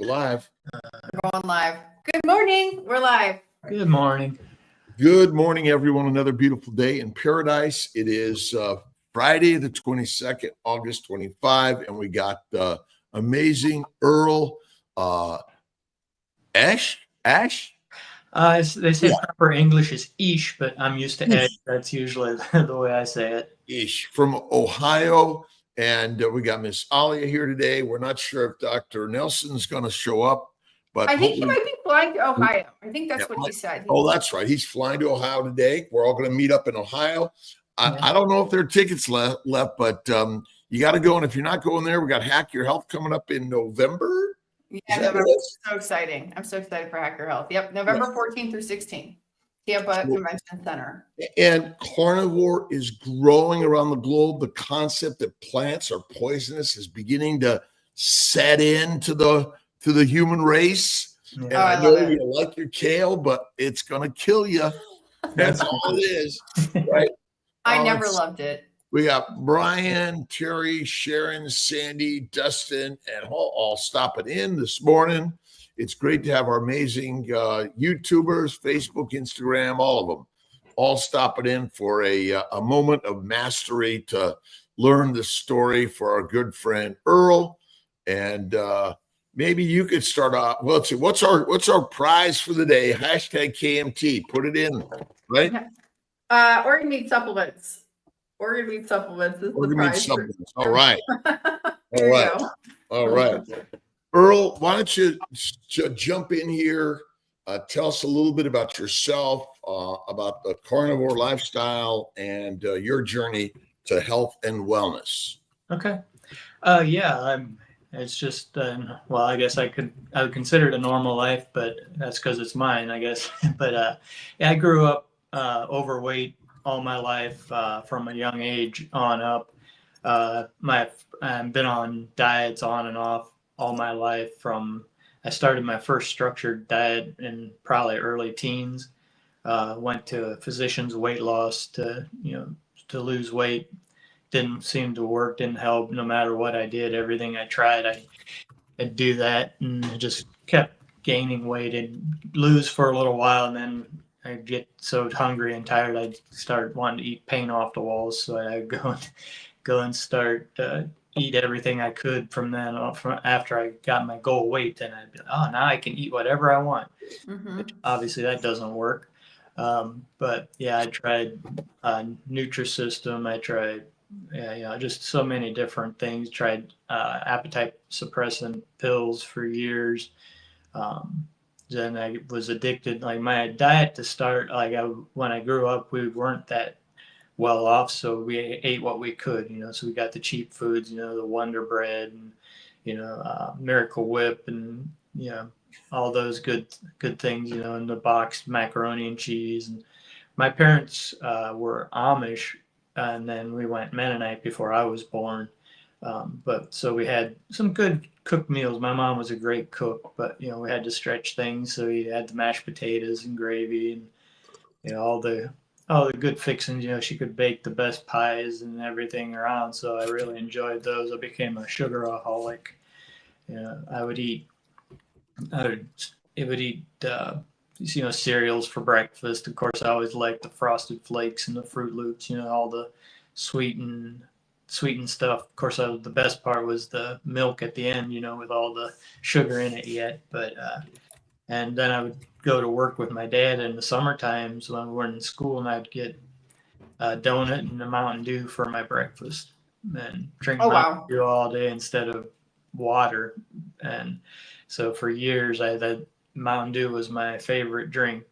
live. We're going live. Good morning. We're live. Good morning. Good morning, everyone. Another beautiful day in paradise. It is Friday, the 22nd, August 25, and we got amazing Earl Eash. They say proper English is Eash, but I'm used to Esh. That's usually the way I say it. Eash from Ohio. And we got Miss Alia here today. We're not sure if Dr. Nelson's going to show up, but I think he might be flying to Ohio. I think that's what he said. Oh, that's right. He's flying to Ohio today. We're all going to meet up in Ohio. I don't know if there are tickets left, but you got to go. And if you're not going there, we got Hack Your Health coming up in November. Yeah, November. So exciting. I'm so excited for Hack Your Health. Yep, November 14th through 16th. Tampa Convention Center. And carnivore is growing around the globe. The concept that plants are poisonous is beginning to set into the human race. Yeah. And I know you like your kale, but it's going to kill you. That's all it is, right? I never loved it. We got Brian, Terry, Sharon, Sandy, Dustin, and all stopping in this morning. It's great to have our amazing YouTubers, Facebook, Instagram, all of them, all stopping in for a moment of mastery to learn the story for our good friend Earl. And maybe you could start off. Well, let's see. What's our prize for the day? Hashtag KMT. Put it in, right? Organ meat supplements. Organ meat supplements is organ the meat prize. Supplements. All right. All right. Earl, why don't you jump in here? Tell us a little bit about yourself, about the carnivore lifestyle, and your journey to health and wellness. Okay. It's just I guess I would consider it a normal life, but that's because it's mine, I guess. But I grew up overweight all my life from a young age on up. I've been on diets on and off all my life. I started my first structured diet in probably early teens. Went to a physician's weight loss to lose weight. Didn't seem to work, didn't help. No matter what I did, everything I tried, I'd do that, and I just kept gaining weight. I'd lose for a little while, and then I'd get so hungry and tired, I'd start wanting to eat paint off the walls. So I'd go and start eat everything I could from then on. After I got my goal weight, then I'd be like, now I can eat whatever I want. Which obviously that doesn't work. But yeah, I tried Nutrisystem. I tried just so many different things. Tried appetite suppressant pills for years. Then I was addicted. Like my diet to start, when I grew up, we weren't that well off, so we ate what we could, so we got the cheap foods, the Wonder Bread and Miracle Whip and all those good things, in the box macaroni and cheese. And my parents were Amish, and then we went Mennonite before I was born. But so we had some good cooked meals. My mom was a great cook, but we had to stretch things, so we had the mashed potatoes and gravy and all the good fixings. She could bake the best pies and everything around, so I really enjoyed those. I became a sugaraholic. I would eat cereals for breakfast. Of course, I always liked the Frosted Flakes and the Fruit Loops, all the sweetened stuff. Of course, the best part was the milk at the end, with all the sugar in it yet. But and then I would go to work with my dad in the summer times when we were in school, and I'd get a donut and a Mountain Dew for my breakfast and drink Mountain Dew all day instead of water. And so for years, that Mountain Dew was my favorite drink.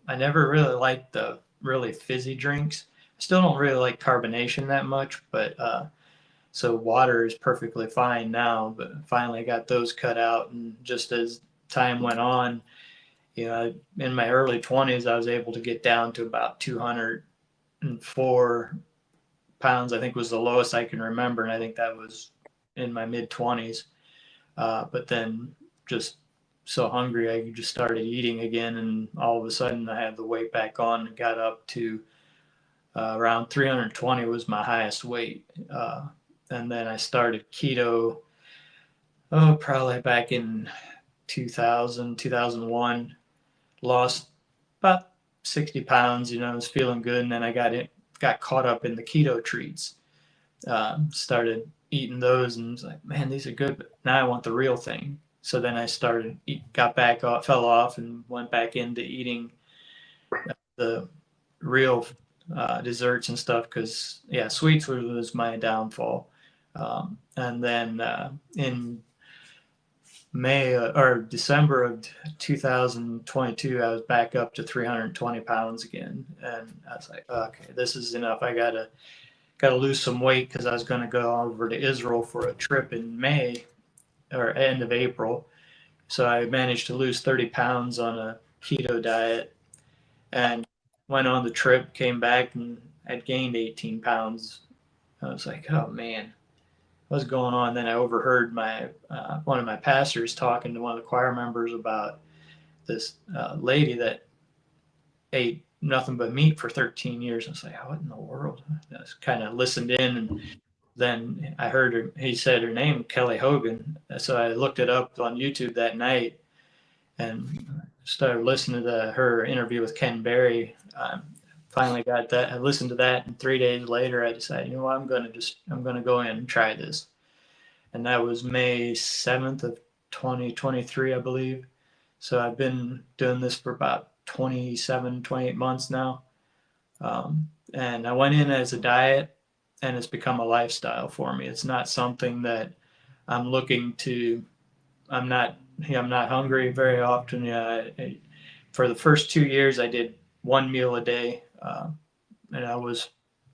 I never really liked the really fizzy drinks. I still don't really like carbonation that much, but so water is perfectly fine now. But finally got those cut out, and just as time went on, in my early 20s, I was able to get down to about 204 pounds. I think was the lowest I can remember, and I think that was in my mid 20s. But then just so hungry, I just started eating again, and all of a sudden I had the weight back on and got up to around 320 was my highest weight. And then I started keto, probably back in 2001, lost about 60 pounds, I was feeling good. And then I got caught up in the keto treats, started eating those and was like, man, these are good, but now I want the real thing. So then I got back off, fell off and went back into eating the real desserts and stuff. Cause sweets was my downfall. And then in May or December of 2022, I was back up to 320 pounds again. And I was like, okay, this is enough. I gotta lose some weight because I was going to go over to Israel for a trip in May or end of April. So I managed to lose 30 pounds on a keto diet and went on the trip, came back and I'd gained 18 pounds. I was like, oh man, what's going on? Then I overheard one of my pastors talking to one of the choir members about this lady that ate nothing but meat for 13 years. I was like, what in the world? I just kind of listened in, and then I heard her, he said her name, Kelly Hogan. So I looked it up on YouTube that night and started listening to her interview with Ken Berry. Finally got that. I listened to that, and 3 days later I decided, you know what, I'm going to go in and try this. And that was May 7th of 2023, I believe. So I've been doing this for about 28 months now. And I went in as a diet, and it's become a lifestyle for me. It's not something that I'm looking to, I'm not hungry very often. For the first 2 years, I did one meal a day, and I was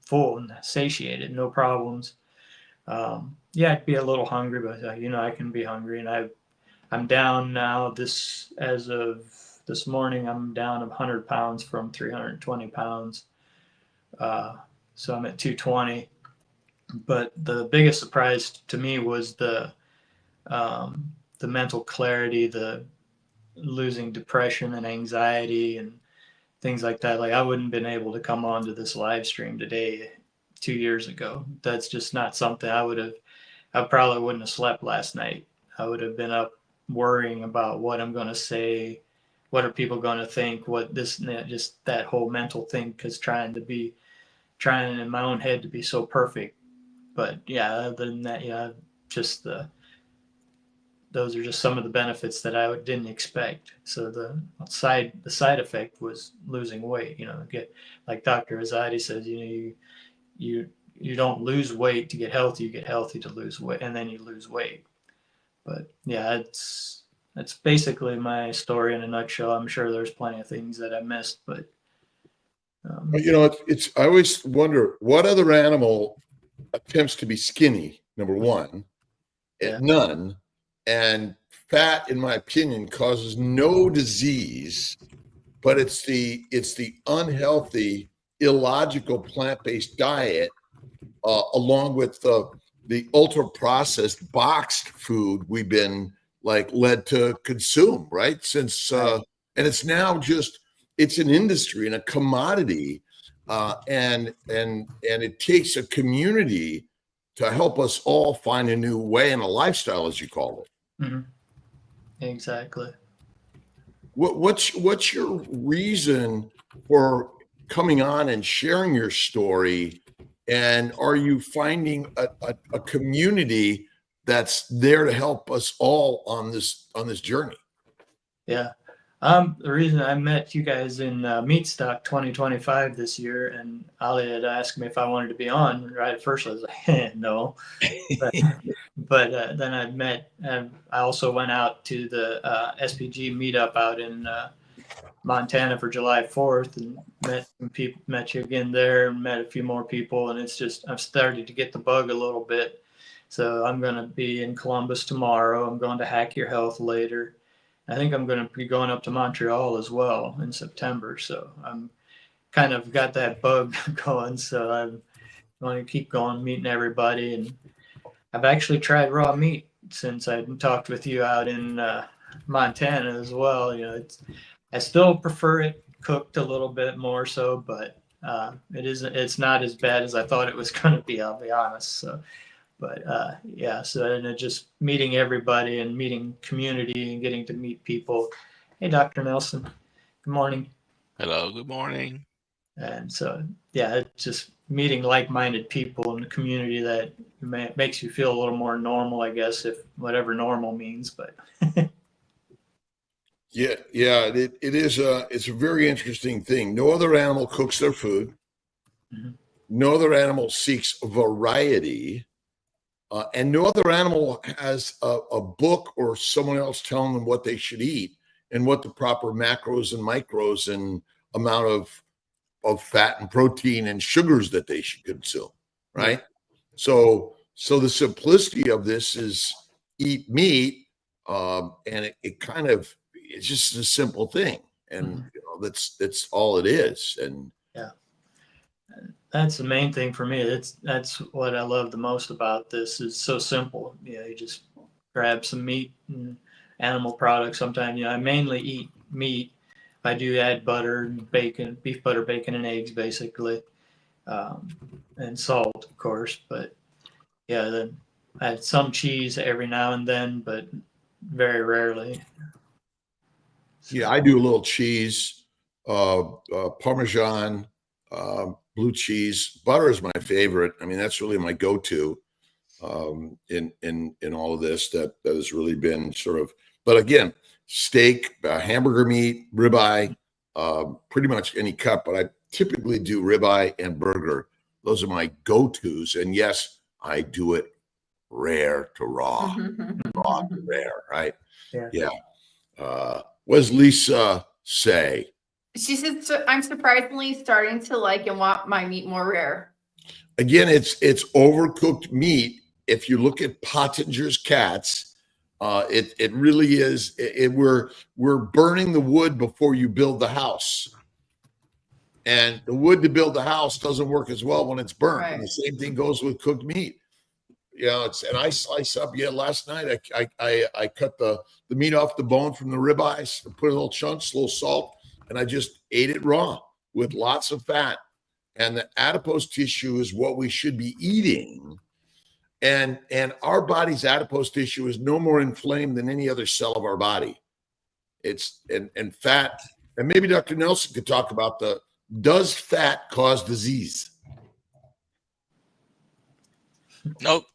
full and satiated, no problems. I'd be a little hungry, but I can be hungry, and I'm down now. As of this morning, I'm down 100 pounds from 320 pounds. So I'm at 220. But the biggest surprise to me was the mental clarity, the losing depression and anxiety and things like that. Like I wouldn't have been able to come on to this live stream today 2 years ago. That's just not something I probably wouldn't have slept last night. I would have been up worrying about what I'm going to say, what are people going to think, just that whole mental thing, because trying in my own head to be so perfect. But other than that, those are just some of the benefits that I didn't expect. So the side effect was losing weight. Like Dr. Azadi says, you don't lose weight to get healthy, you get healthy to lose weight, and then you lose weight. But that's basically my story in a nutshell. I'm sure there's plenty of things that I missed, but it's I always wonder what other animal attempts to be skinny, number one, none, and fat, in my opinion, causes no disease, but it's the unhealthy, illogical plant-based diet, along with the ultra-processed boxed food we've been led to consume, right? Since and it's now it's an industry and a commodity, and it takes a community to help us all find a new way and a lifestyle, as you call it. Mm-hmm. Exactly. What's your reason for coming on and sharing your story? And are you finding a community that's there to help us all on this journey? Yeah. The reason I met you guys in Meatstock 2025 this year, and Ali had asked me if I wanted to be on. Right at first, I was like, no. But then I also went out to the SPG meetup out in Montana for July 4th and met some people, met you again there, and met a few more people. And it's just, I've started to get the bug a little bit. So I'm going to be in Columbus tomorrow. I'm going to Hack Your Health later. I think I'm going to be going up to Montreal as well in September. So I'm kind of got that bug going. So I'm going to keep going, meeting everybody. And I've actually tried raw meat since I talked with you out in Montana as well. I still prefer it cooked a little bit more so, but it's not as bad as I thought it was going to be, I'll be honest. So But yeah, so and just meeting everybody and meeting community and getting to meet people. Hey, Dr. Nelson, good morning. Hello, good morning. And so, yeah, it's just meeting like-minded people in the community that makes you feel a little more normal, I guess, if whatever normal means. But Yeah, it is it's a very interesting thing. No other animal cooks their food. Mhm. No other animal seeks variety. And no other animal has a book or someone else telling them what they should eat and what the proper macros and micros and amount of fat and protein and sugars that they should consume, right? So the simplicity of this is eat meat, and it kind of it's just a simple thing, and that's all it is. And yeah, that's the main thing for me. That's what I love the most about this. Is so simple. You just grab some meat and animal products. Sometimes, I mainly eat meat. I do add butter and bacon, beef butter, bacon, and eggs, basically, and salt, of course. But yeah, then I had some cheese every now and then, but very rarely. yeah, I do a little cheese, Parmesan, blue cheese. Butter is my favorite. I mean, that's really my go-to in all of this. That has really been sort of. But again, steak, hamburger meat, ribeye, pretty much any cut. But I typically do ribeye and burger. Those are my go-tos. And yes, I do it rare to raw, raw to rare, right? Yeah. What does Lisa say? She said, I'm surprisingly starting to like and want my meat more rare. Again, it's overcooked meat. If you look at Pottinger's cats, it really is. We're burning the wood before you build the house, and the wood to build the house doesn't work as well when it's burnt. Right. And the same thing goes with cooked meat. And I slice up. Yeah, last night I cut the meat off the bone from the ribeyes, put a little chunks, a little salt, and I just ate it raw with lots of fat. And the adipose tissue is what we should be eating. And our body's adipose tissue is no more inflamed than any other cell of our body. It's and fat. And maybe Dr. Nelson could talk about does fat cause disease? Nope.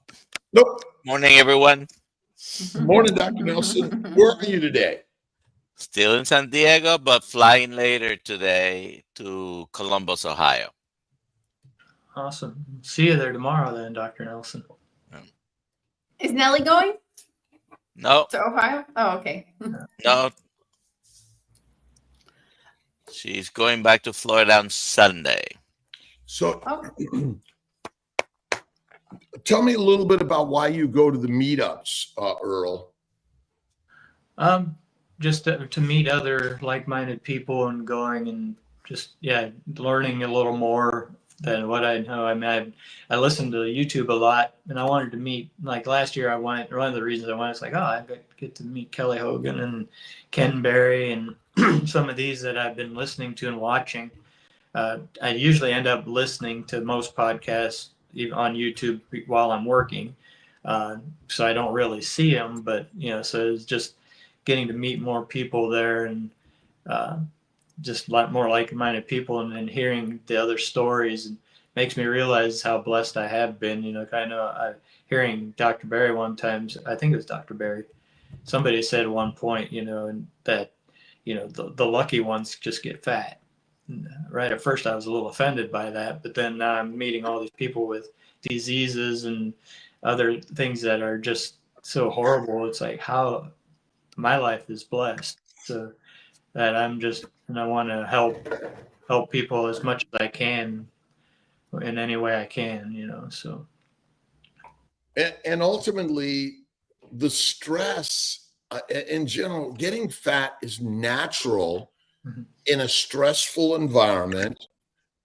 Nope. Morning, everyone. Good morning, Dr. Nelson. Where are you today? Still in San Diego, but flying later today to Columbus, Ohio. Awesome. See you there tomorrow then, Dr. Nelson. Is Nellie going No, to Ohio? Oh, okay. no. She's going back to Florida on Sunday. So Oh. tell me a little bit about why you go to the meetups, Earl. Just to meet other like-minded people and going and just learning a little more than what I know. I mean, I listened to YouTube a lot, and I wanted to meet. Like last year, one of the reasons I went, it's like, I get to meet Kelly Hogan and Ken Berry and some of these that I've been listening to and watching. I usually end up listening to most podcasts on YouTube while I'm working, so I don't really see them. But so it's just getting to meet more people there and just a lot more like-minded people, and then hearing the other stories and makes me realize how blessed I have been. Hearing Dr. Berry one time, I think it was Dr. Berry, somebody said at one point, and that the lucky ones just get fat. Right at first I was a little offended by that, but then now I'm meeting all these people with diseases and other things that are just so horrible. It's like how my life is blessed, so that I want to help people as much as I can in any way I can, so. And ultimately, the stress in general, getting fat is natural in a stressful environment,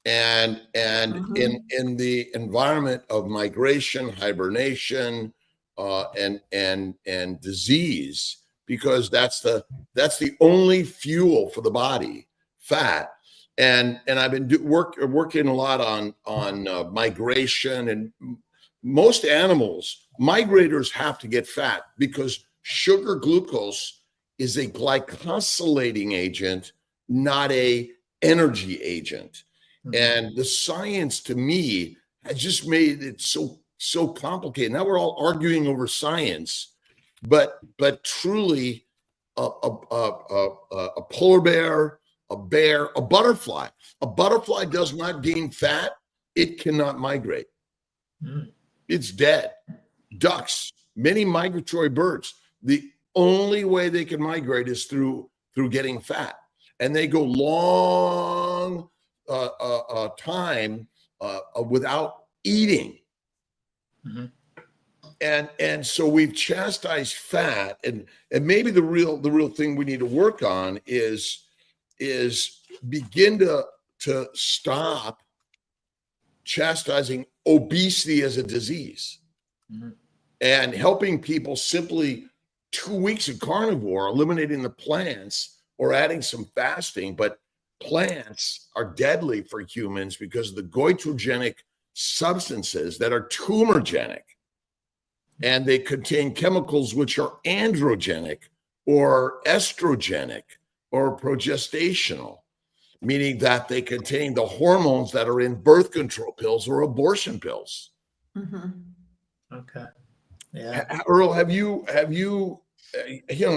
and in the environment of migration, hibernation, and disease, because that's the only fuel for the body, fat. And I've been working a lot on migration and most animals, migrators have to get fat because sugar glucose is a glycosylating agent, not a energy agent. And the science to me has just made it so complicated. Now we're all arguing over science, but truly a polar bear, a bear, a butterfly does not gain fat. It cannot migrate. It's dead. Ducks, many migratory birds, the only way they can migrate is through getting fat, and they go long time without eating. And so we've chastised fat, and maybe the real thing we need to work on is begin to stop chastising obesity as a disease and helping people simply 2 weeks of carnivore, eliminating the plants or adding some fasting. But plants are deadly for humans because of the goitrogenic substances that are tumorigenic, and they contain chemicals which are androgenic or estrogenic or progestational, meaning that they contain the hormones that are in birth control pills or abortion pills. Okay. Yeah. Earl, have you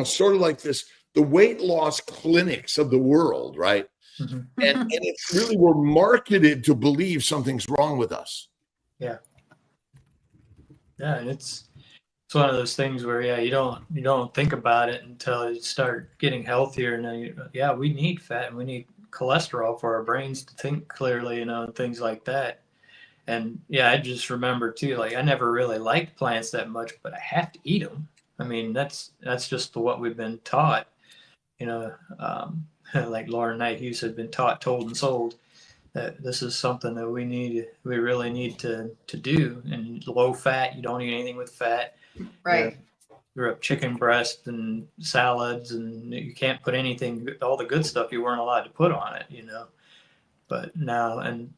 sort of like this, the weight loss clinics of the world, right? And it's really, we're marketed to believe something's wrong with us. Yeah. And it's one of those things where you don't think about it until you start getting healthier, and then we need fat and we need cholesterol for our brains to think clearly, and things like that. And I just remember too, like, I never really liked plants that much, but I have to eat them. I mean, that's just what we've been taught, like Lauren Knight Hughes had been taught, told, and sold that this is something that we really need to do. And low fat, you don't eat anything with fat. Right. Grew up chicken breast and salads, and you can't put anything, all the good stuff you weren't allowed to put on it, But now, and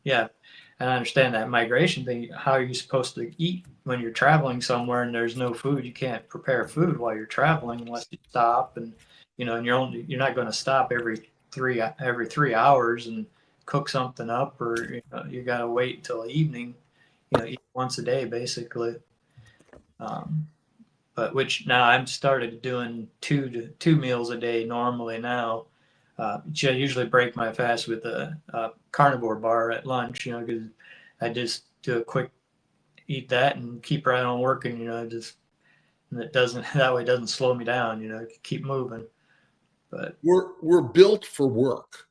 I understand that migration thing. How are you supposed to eat when you're traveling somewhere and there's no food? You can't prepare food while you're traveling unless you stop, and and you're not going to stop every 3 hours and cook something up, or you got to wait till evening. Eat once a day basically. But which now I'm started doing two meals a day normally now. I usually break my fast with a carnivore bar at lunch, because I just do a quick eat that and keep right on working, and it doesn't slow me down, keep moving. But we're built for work.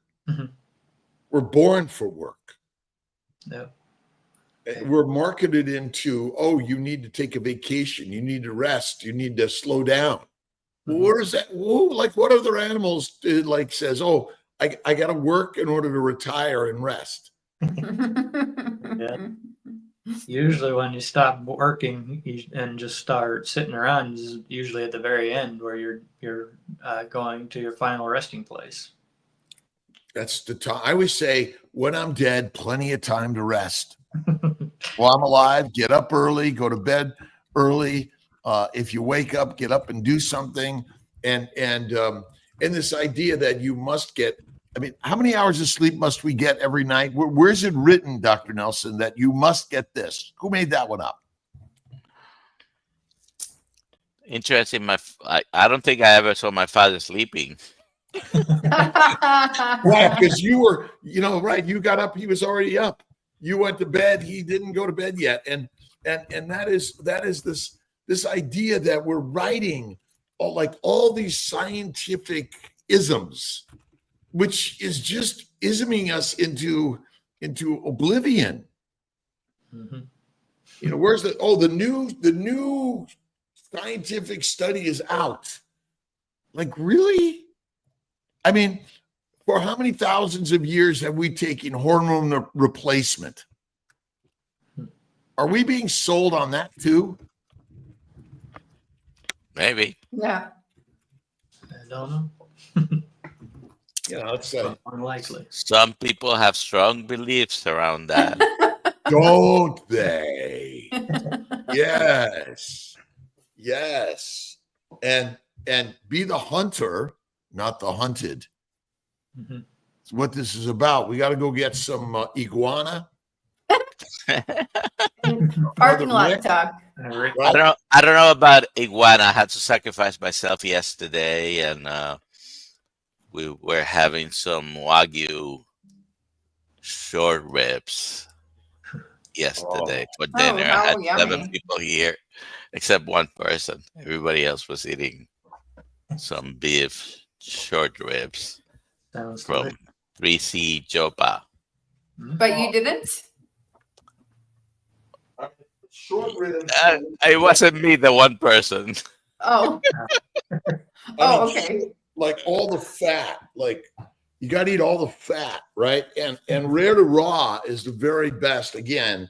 We're born for work. Yeah. We're marketed into, you need to take a vacation, you need to rest, you need to slow down. Where is that? Like, what other animals says, I got to work in order to retire and rest? Usually when you stop working and just start sitting around is usually at the very end where you're going to your final resting place. That's the time. I always say, when I'm dead, plenty of time to rest. While I'm alive, get up early, go to bed early. If you wake up, get up and do something. And this idea that you must get, how many hours of sleep must we get every night? Where's it written, Dr. Nelson, that you must get this? Who made that one up? Interesting. I don't think I ever saw my father sleeping. Right, because you were, right. You got up, he was already up. You went to bed, he didn't go to bed yet. And that is this idea that we're writing all these scientific isms, which is just isming us into oblivion. Where's the new scientific study is out. Like, really? For how many thousands of years have we taken hormone replacement? Are we being sold on that too? Maybe. Yeah. I don't know. It's unlikely. Some people have strong beliefs around that. Don't they? Yes. Yes. And be the hunter, not the hunted. Mhm. It's what this is about. We got to go get some iguana. Parking lot Rick, talk. Right. right? I don't know about iguana. I had to sacrifice myself yesterday, and we were having some Wagyu short ribs yesterday for dinner. I how had 7 yummy. people here, except one person. Everybody else was eating some beef short ribs Sounds from delicious. 3C Jopa. But you didn't? Short ribs. It wasn't me, the one person. Oh. Oh, okay. Like all the fat, like you got to eat all the fat, right? And rare to raw is the very best. Again,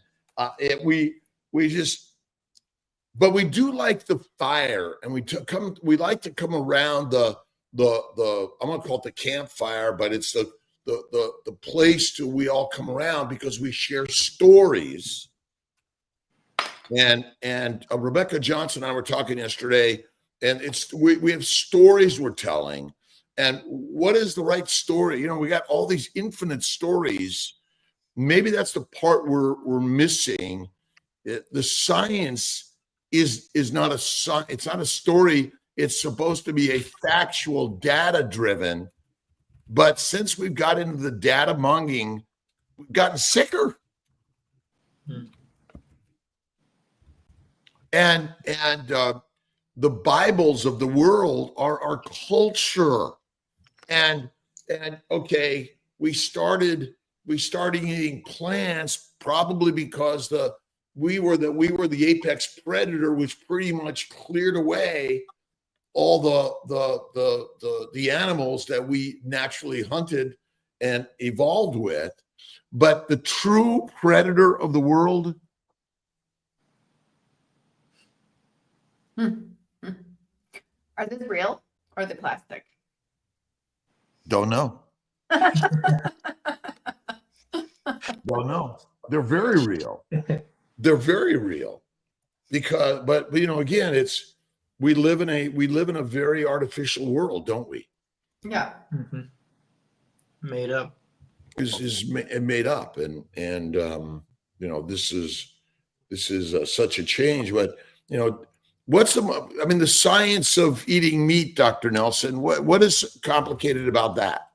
we just, but we do like the fire, and we like to come around the I'm gonna call it the campfire, but it's the place we all come around because we share stories. And Rebecca Johnson and I were talking yesterday, and we have stories we're telling. And what is the right story? You know, we got all these infinite stories. Maybe that's the part we're missing. The science is not it's not a story. It's supposed to be a factual, data-driven. But since we've got into the data monging, we've gotten sicker. And the Bibles of the world are our culture. And okay, we started eating plants probably because we were the apex predator, which pretty much cleared away all the animals that we naturally hunted and evolved with. But the true predator of the world, Are these real or are they plastic? don't know. Don't know. They're very real. They're very real. Because, but you know, again, we live in a very artificial world, don't we? Yeah. Mm-hmm. Made up. Is made up, and you know, this is such a change. But you know, the science of eating meat, Dr. Nelson? What is complicated about that?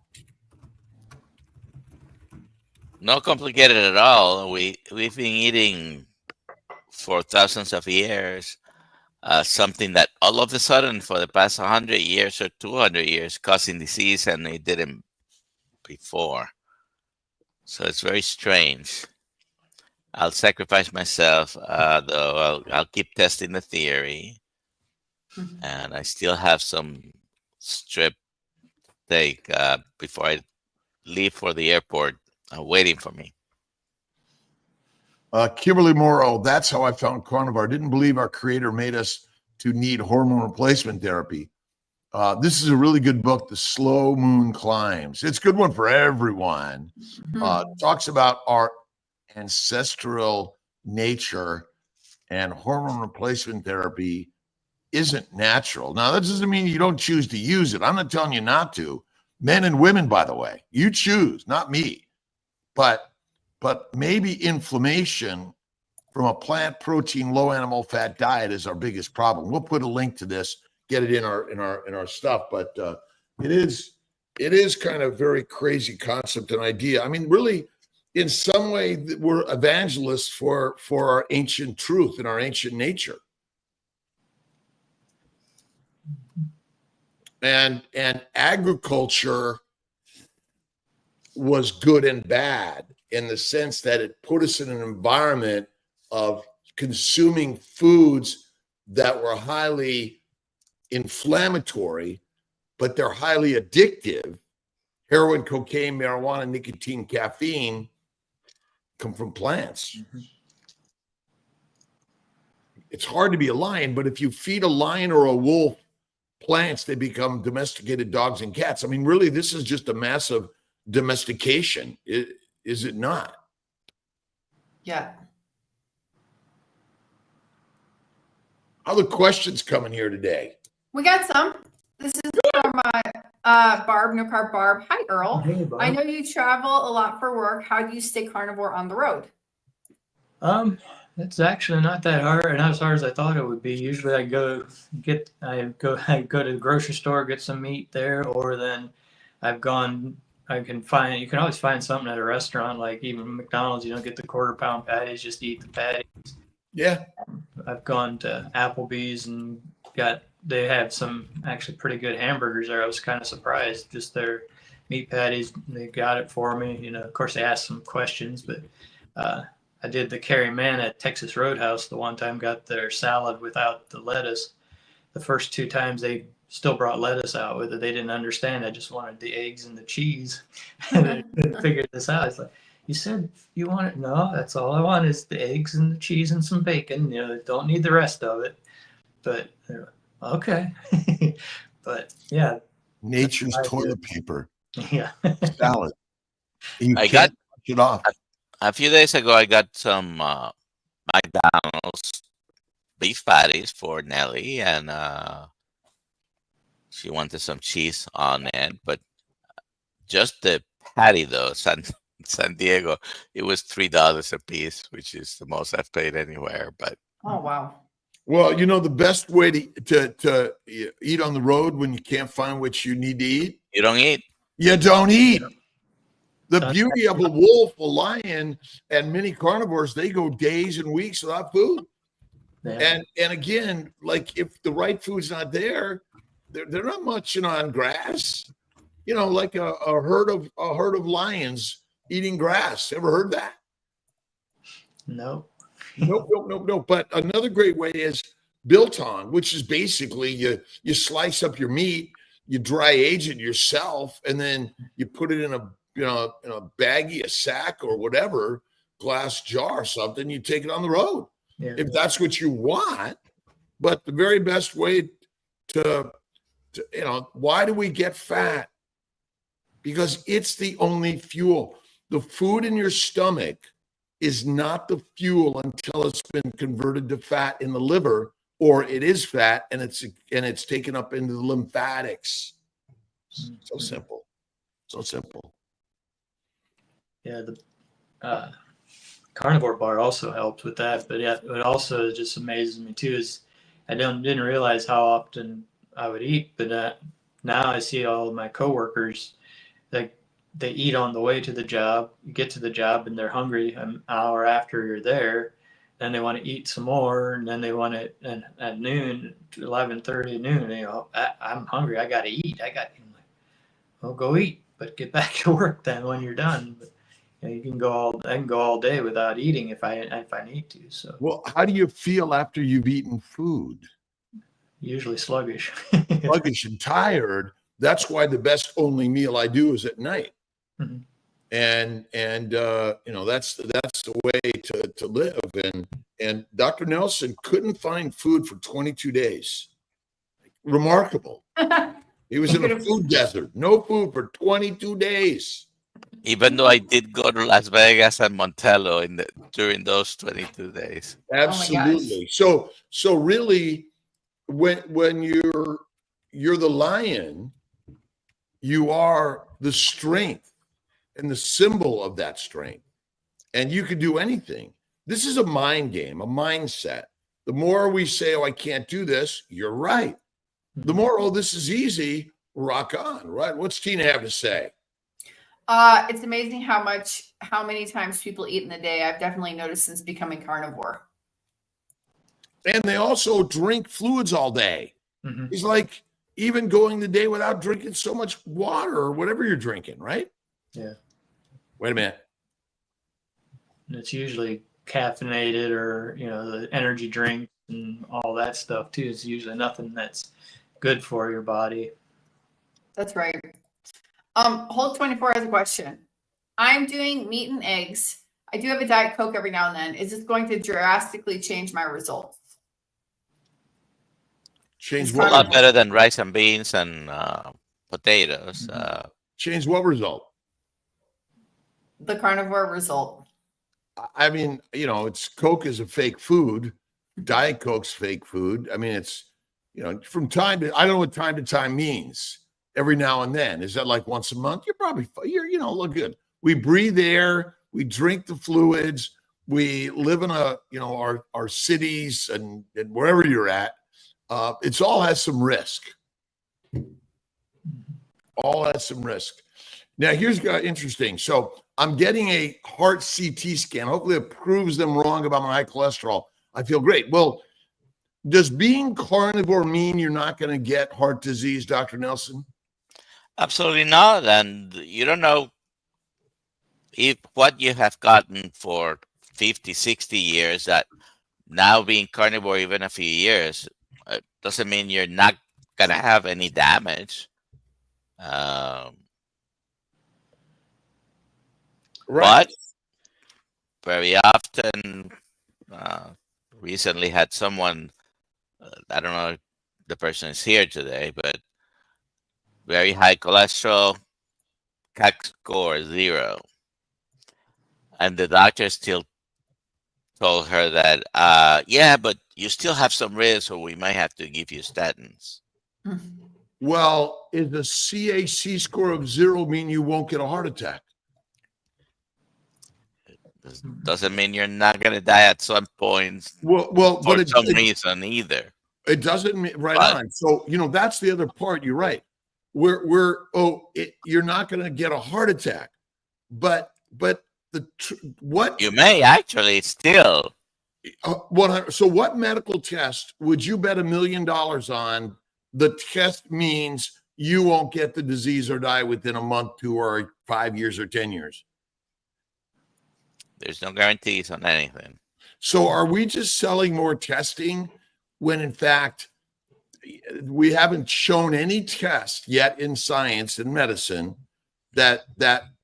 Not complicated at all. We've been eating for thousands of years something that all of a sudden for the past 100 years or 200 years causing disease, and it didn't before. So it's very strange. I'll sacrifice myself, though I'll keep testing the theory. And I still have some strip steak before I leave for the airport waiting for me. Kimberly Morrow, that's how I found carnivore. I didn't believe our creator made us to need hormone replacement therapy. This is a really good book, The Slow Moon Climbs. It's a good one for everyone. Talks about our ancestral nature, and hormone replacement therapy isn't natural. Now, that doesn't mean you don't choose to use it. I'm not telling you not to. Men and women, by the way, you choose, not me. But maybe inflammation from a plant protein, low animal fat diet is our biggest problem. We'll put a link to this, get it in our stuff. But it is kind of very crazy concept and idea. I mean, really, in some way, we're evangelists for our ancient truth and our ancient nature. And agriculture was good and bad in the sense that it put us in an environment of consuming foods that were highly inflammatory, but they're highly addictive. Heroin, cocaine, marijuana, nicotine, caffeine come from plants. Mm-hmm. It's hard to be a lion, but if you feed a lion or a wolf plants, they become domesticated dogs and cats. I mean, really, this is just a massive domestication. Is it not? Yeah. How the questions coming here today? We got some. This is from Barb, no carb Barb. Hi, Earl. Hey, Barb. I know you travel a lot for work. How do you stay carnivore on the road? It's actually not that hard, and not as hard as I thought it would be. Usually, I go to the grocery store, get some meat there, or then I can find. You can always find something at a restaurant, like even McDonald's. You don't get the quarter-pound patties; just eat the patty. Yeah. I've gone to Applebee's and they have some actually pretty good hamburgers there. I was kind of surprised, just their meat patties. They got it for me. You know, of course, they asked some questions, but I did the Carry Man at Texas Roadhouse the one time, got their salad without the lettuce. The first 2 times they still brought lettuce out with it. They didn't understand. I just wanted the eggs and the cheese. And they figured this out. It's like, you said you want it? No, that's all I want is the eggs and the cheese and some bacon. You know, don't need the rest of it. But okay. But yeah. Nature's toilet paper. Yeah. Salad. You I can't touch it off. A few days ago, I got some McDonald's beef patties for Nellie, and she wanted some cheese on it. But just the patty, though, San Diego, it was $3 a piece, which is the most I've paid anywhere. But Oh, wow. Well, you know, the best way to eat on the road when you can't find what you need to eat, you don't eat. you don't eat. The That's beauty of a wolf, a lion, and many carnivores, they go days and weeks without food. Yeah. And again, like if the right food's not there, they're not munching on grass. You know, like a herd of lions eating grass. Ever heard that? No. Nope. But another great way is biltong, which is basically you slice up your meat, you dry age it yourself, and then you put it in a baggie, a sack, or whatever, glass jar or something. You take it on the road if that's what you want. But the very best way to why do we get fat? Because it's the only fuel. The food in your stomach is not the fuel until it's been converted to fat in the liver, or it is fat and it's taken up into the lymphatics. So simple. So simple. Yeah, the carnivore bar also helped with that. But yeah, it also just amazes me too is I didn't realize how often I would eat, but now I see all of my coworkers that they eat on the way to the job. You get to the job and they're hungry an hour after you're there. Then they want to eat some more, and then they want to. And at noon, 11:30 noon, I'm hungry. I got to eat. I'm like, well, go eat, but get back to work then when you're done. But, I can go all day without eating if I need to. So, well, how do you feel after you've eaten food? Usually sluggish. Sluggish and tired. That's why the best only meal I do is at night. Mm-hmm. And that's the way to live. And Dr. Nelson couldn't find food for 22 days. Remarkable. He was in a food desert. No food for 22 days. Even though I did go to Las Vegas and Montello during those 22 days. Absolutely. So really, when you're the lion, you are the strength and the symbol of that strength, and you can do anything. This is a mind game, a mindset. The more we say, "Oh, I can't do this," you're right. The more, "Oh, this is easy," rock on, right? What's Tina have to say? It's amazing how many times people eat in the day. I've definitely noticed since becoming carnivore. And they also drink fluids all day. Mm-hmm. It's like even going the day without drinking so much water or whatever you're drinking, right? Yeah. Wait a minute. And it's usually caffeinated or, the energy drink and all that stuff too. It's usually nothing that's good for your body. That's right. Hold 24 has a question. I'm doing meat and eggs. I do have a Diet Coke every now and then. Is this going to drastically change my results? Change A what? lot better than rice and beans and potatoes. Change what result? The carnivore result. I mean, it's Coke is a fake food. Diet Coke's fake food. I mean, it's, from time to, I don't know what time to time means. Every now and then. Is that like once a month? You're probably, look good. We breathe air, we drink the fluids, we live in our cities and wherever you're at. It's all has some risk. All has some risk. Now, here's interesting. So I'm getting a heart CT scan. Hopefully it proves them wrong about my high cholesterol. I feel great. Well, does being carnivore mean you're not going to get heart disease, Dr. Nelson? Absolutely not. And you don't know if what you have gotten for 50, 60 years, that now being carnivore even a few years doesn't mean you're not going to have any damage. Right. But very often, recently had someone, I don't know if the person is here today, but very high cholesterol, CAC score 0. And the doctor still told her that, yeah, but you still have some risk, so we might have to give you statins. Well, is a CAC score of 0 mean you won't get a heart attack? Doesn't mean you're not going to die at some point Well, for but some reason either. It doesn't mean on. So, that's the other part. You're right. You're not going to get a heart attack, but what you may actually still. 100. So what medical test would you bet $1 million on? The test means you won't get the disease or die within a month, 2 or 5 years or 10 years. There's no guarantees on anything. So are we just selling more testing when in fact we haven't shown any test yet in science and medicine that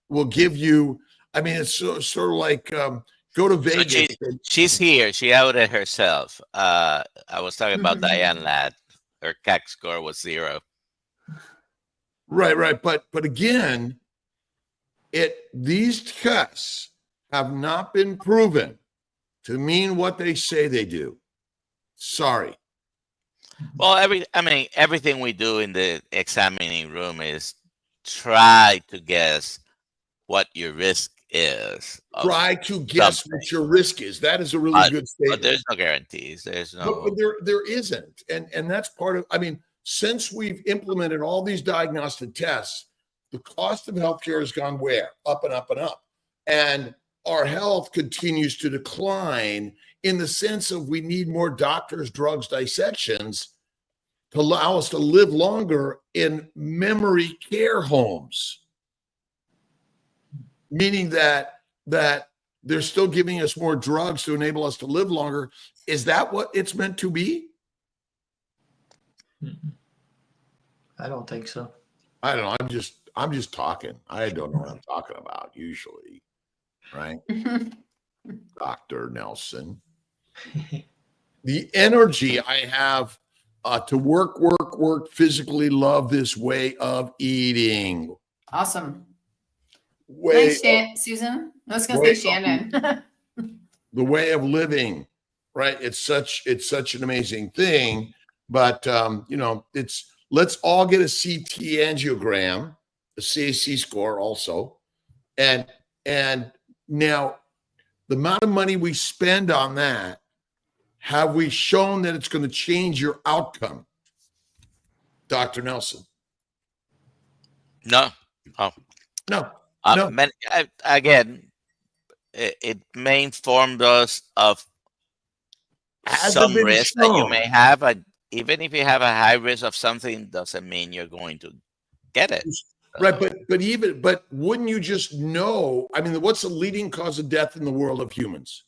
will give you, I mean, it's sort of like go to Vegas. So she's here. She outed herself. I was talking about Diane Ladd. Her CAC score was 0. Right. But again, these tests have not been proven to mean what they say they do. Sorry. Well, everything we do in the examining room is try to guess what your risk is. Try to guess what your risk is. That is a really good statement. But there's no guarantees. There's no. But there isn't, and that's part of. I mean, since we've implemented all these diagnostic tests, the cost of healthcare has gone where? Up and up and up, and our health continues to decline in the sense of we need more doctors, drugs, dissections to allow us to live longer in memory care homes. Meaning that they're still giving us more drugs to enable us to live longer. Is that what it's meant to be? I don't think so. I don't know. I'm just talking. I don't know what I'm talking about usually. Right? Dr. Nelson. The energy I have to work, physically love this way of eating. Awesome. Thanks, Susan. I was going to say Shannon. The way of living, right? It's such an amazing thing. But let's all get a CT angiogram, a CAC score also, and now the amount of money we spend on that, have we shown that it's going to change your outcome, Dr. Nelson? No. No. No. Again, it may inform us of some risk that you may have. Even if you have a high risk of something, doesn't mean you're going to get it. Right, but wouldn't you just know? I mean, what's the leading cause of death in the world of humans?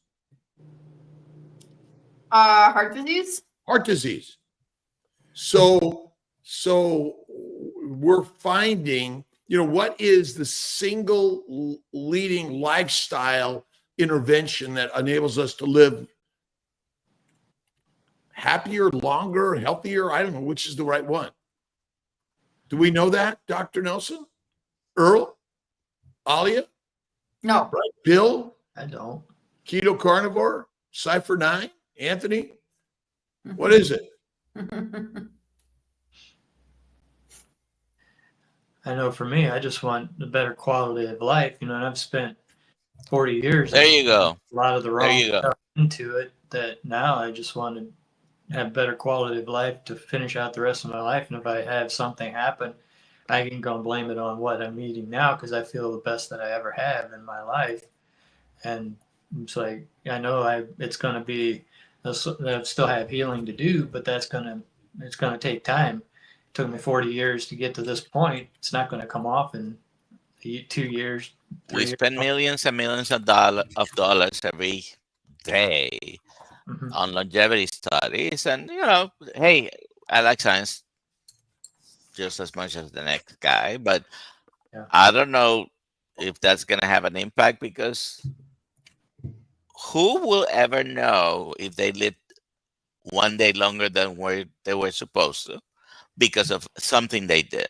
Heart disease. Heart disease. So we're finding, what is the single leading lifestyle intervention that enables us to live happier, longer, healthier? I don't know which is the right one. Do we know that, Dr. Nelson? Earl? Alia? No. Right. Bill? I don't. Keto carnivore? Cypher 9? Anthony? What is it? I know for me, I just want a better quality of life, and I've spent 40 years. There you go. A lot of the There wrong you go. stuff into it that now I just want to have better quality of life to finish out the rest of my life. And if I have something happen, I can go and blame it on what I'm eating now because I feel the best that I ever have in my life. And it's like, I know it's going to be, I still have healing to do, but it's going to take time. It took me 40 years to get to this point. It's not going to come off in 2 years. We spend millions and millions of dollars every day on longevity studies, and hey, I like science just as much as the next guy, but I don't know if that's going to have an impact, because who will ever know if they lived one day longer than where they were supposed to because of something they did?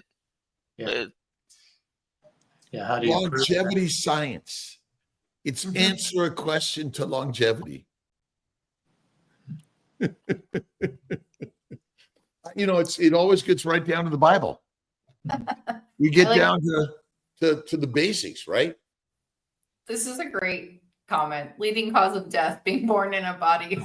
How do you longevity science? It's answer a question to longevity. It always gets right down to the Bible. We get down to the basics, right? This is a great comment. Leading cause of death, being born in a body.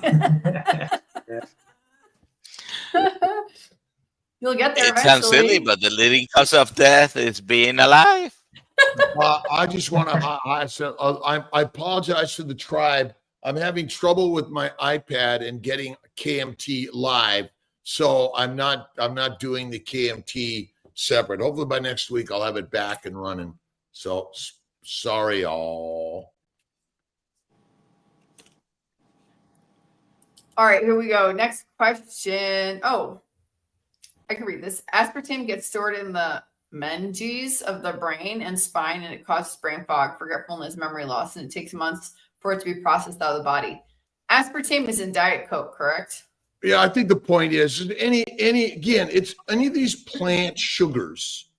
You'll get there. It sounds silly, but the leading cause of death is being alive. I just want to. I apologize to the tribe. I'm having trouble with my iPad and getting KMT live, so I'm not doing the KMT separate. Hopefully by next week I'll have it back and running. So sorry, all. All right, here we go. Next question. Oh, I can read this. Aspartame gets stored in the meninges of the brain and spine, and it causes brain fog, forgetfulness, memory loss, and it takes months for it to be processed out of the body. Aspartame is in Diet Coke, correct? Yeah, I think the point is it's any of these plant sugars,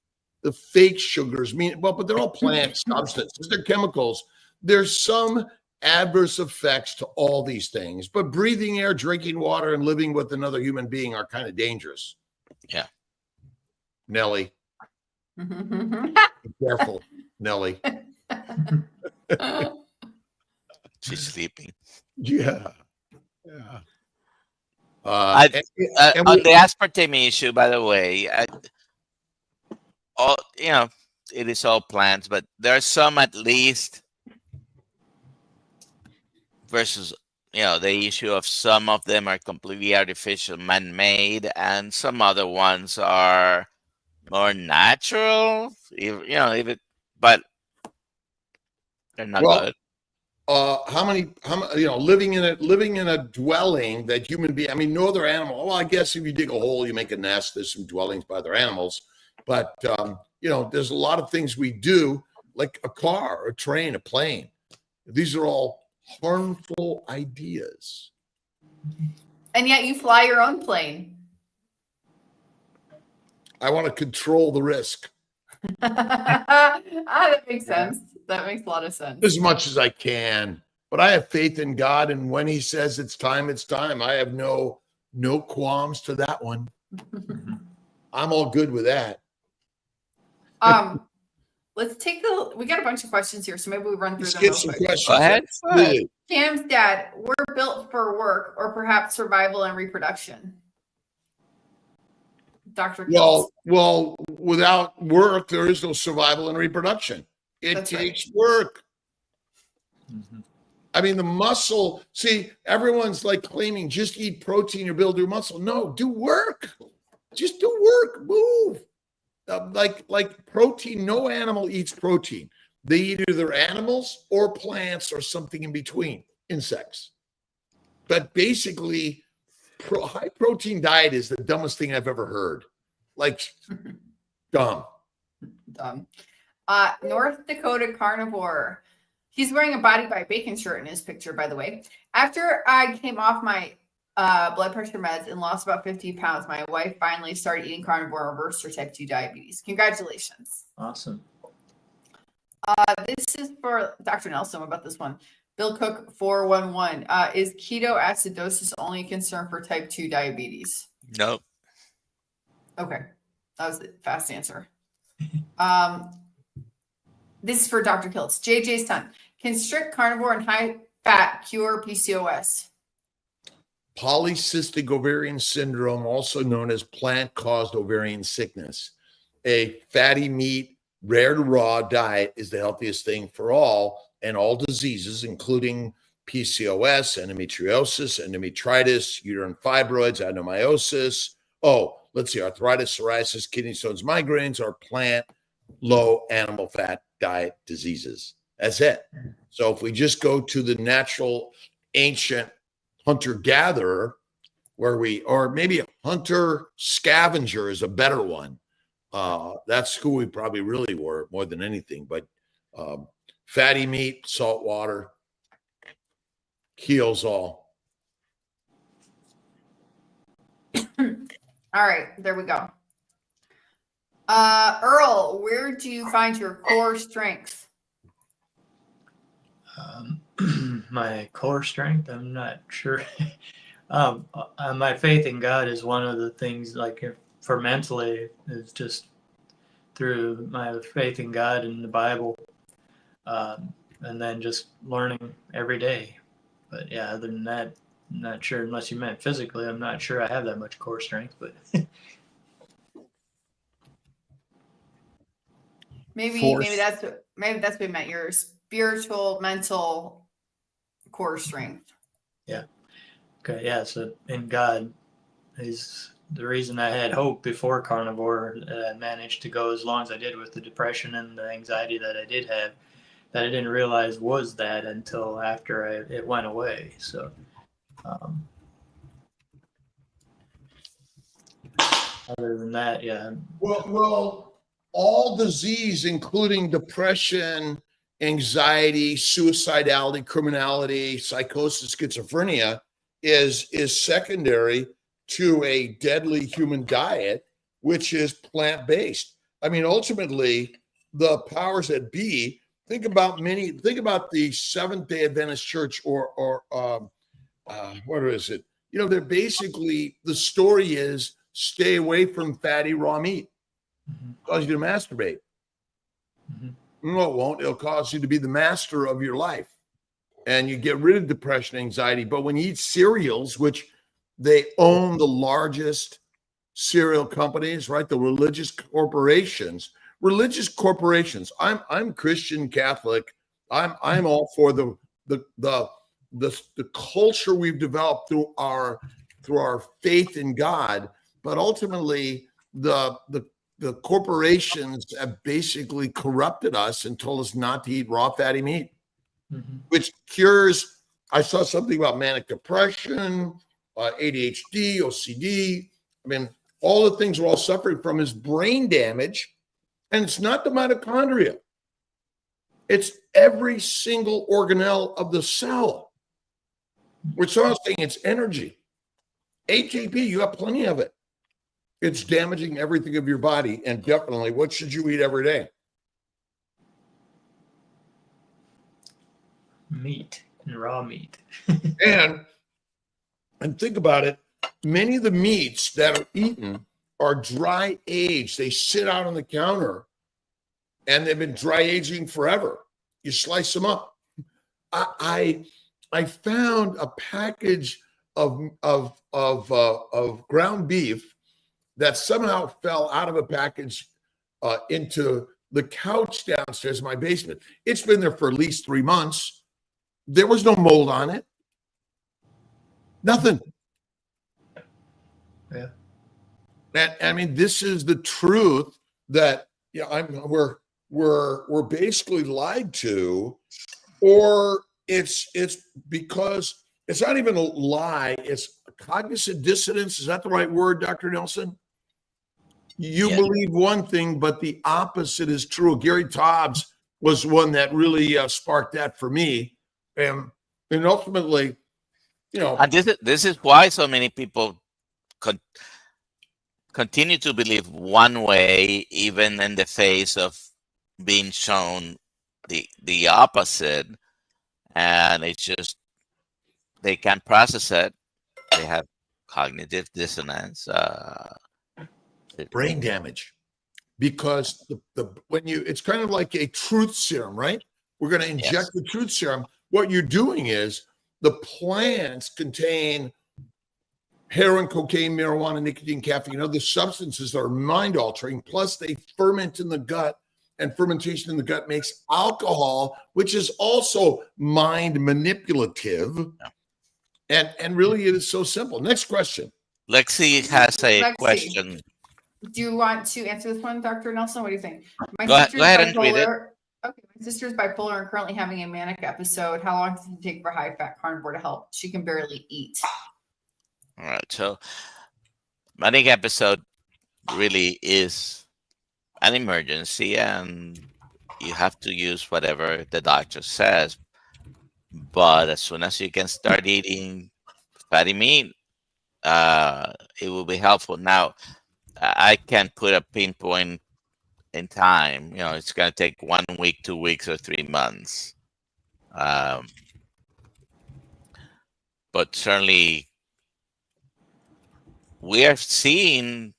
the fake sugars, but they're all plant substances, they're chemicals. There's some adverse effects to all these things, but breathing air, drinking water, and living with another human being are kind of dangerous. Yeah. Nelly. Be careful, Nelly. She's sleeping. Yeah. On the aspartame issue, by the way, it is all plants, but there are some at least versus the issue of some of them are completely artificial, man-made, and some other ones are more natural. But they're not good. How many living in a dwelling that human being, no other animal. Well, I guess if you dig a hole, you make a nest. There's some dwellings by other animals, but there's a lot of things we do, like a car, a train, a plane. These are all harmful ideas. And yet you fly your own plane. I want to control the risk. That makes sense. That makes a lot of sense. As much as I can. But I have faith in God, and when he says it's time, it's time. I have no qualms to that one. I'm all good with that. Let's take we got a bunch of questions here, so maybe we run through them. Get some questions. Go ahead. Cam's dad, we're built for work or perhaps survival and reproduction. Dr. Kiltz. Well, without work, there is no survival and reproduction. It takes work. Mm-hmm. The muscle, everyone's like claiming just eat protein or build your muscle. No, do work. Just do work. Move. Like protein, no animal eats protein. They eat either animals or plants or something in between, insects. But basically, high protein diet is the dumbest thing I've ever heard. Dumb. North Dakota carnivore. He's wearing a Body by Bacon shirt in his picture, by the way. After I came off my blood pressure meds and lost about 50 pounds, my wife finally started eating carnivore and reversed her type 2 diabetes. Congratulations. Awesome. This is for Dr. Nelson about this one. Bill Cook 411. Is ketoacidosis only a concern for type 2 diabetes? Nope. Okay. That was a fast answer. This is for Dr. Kiltz. JJ's son. Can strict carnivore and high fat cure PCOS? Polycystic ovarian syndrome, also known as plant-caused ovarian sickness. A fatty meat, rare to raw diet is the healthiest thing for all and all diseases, including PCOS, endometriosis, endometritis, uterine fibroids, adenomyosis. Oh, let's see, arthritis, psoriasis, kidney stones, migraines are plant, low animal fat diet diseases. That's it. So if we just go to the natural, ancient hunter-gatherer, or maybe a hunter-scavenger is a better one. That's who we probably really were more than anything. But fatty meat, salt water, heals all. All right, there we go. Earl, where do you find your core strength? My core strength, I'm not sure. My faith in God is one of the things, like for mentally, is just through my faith in God and the Bible, and then just learning every day. But yeah, other than that, I'm not sure, unless you meant physically, I'm not sure I have that much core strength, but maybe that's what we meant, your spiritual, mental core strength. yeah. Okay, yeah, so in God is the reason I had hope before carnivore. I managed to go as long as I did with the depression and the anxiety that I did have, that I didn't realize was that until after it went away. So other than that, yeah. Well, all disease, including depression, anxiety, suicidality, criminality, psychosis, schizophrenia, is secondary to a deadly human diet, which is plant-based. I mean, ultimately, the powers that be, think about the Seventh-day Adventist Church or what is it? You know, they're basically, the story is stay away from fatty raw meat. Cause you to masturbate. No, it won't. It'll cause you to be the master of your life. And you get rid of depression, anxiety. But when you eat cereals, which they own the largest cereal companies, right? The religious corporations. I'm Christian, Catholic. I'm all for the culture we've developed through our faith in God. But ultimately, the corporations have basically corrupted us and told us not to eat raw fatty meat, which cures. I saw something about manic depression, ADHD, OCD. I mean, all the things we're all suffering from is brain damage. And it's not the mitochondria. It's every single organelle of the cell. We're saying it's energy. ATP, you have plenty of it. It's damaging everything of your body. And definitely, what should you eat every day? Meat and raw meat. and think about it. Many of the meats that are eaten are dry aged. They sit out on the counter and they've been dry aging forever. You slice them up. I found a package of ground beef that somehow fell out of a package into the couch downstairs in my basement. It's been there for at least 3 months. There was no mold on it. Nothing. Yeah. And I mean, this is the truth that we're basically lied to, or it's because it's not even a lie. It's cognizant dissonance. Is that the right word, Dr. Nelson? You believe one thing, but the opposite is true. Gary Taubes was one that really sparked that for me, and ultimately, And this is why so many people continue to believe one way, even in the face of being shown the opposite. and it's just they can't process it. They have cognitive dissonance. Brain damage. Because when it's kind of like a truth serum, right? We're going to inject Yes. the truth serum. What you're doing is the plants contain heroin, cocaine, marijuana, nicotine, caffeine, other substances that are mind altering. Plus, they ferment in the gut, and fermentation in the gut makes alcohol, which is also mind manipulative. And really, it is so simple. Next question. Lexi has a Lexi. question. Do you want to answer this one, Dr. Nelson? What do you think? My Go sister's ahead and read it. bipolar. Okay, my sister's bipolar and currently having a manic episode. How long does it take for high-fat carnivore to help? She can barely eat. All right. So, manic episode really is an emergency, and you have to use whatever the doctor says. But as soon as you can start eating fatty meat, it will be helpful. Now, I can't put a pinpoint in time. It's going to take 1 week, 2 weeks, or 3 months. But certainly, we are seeing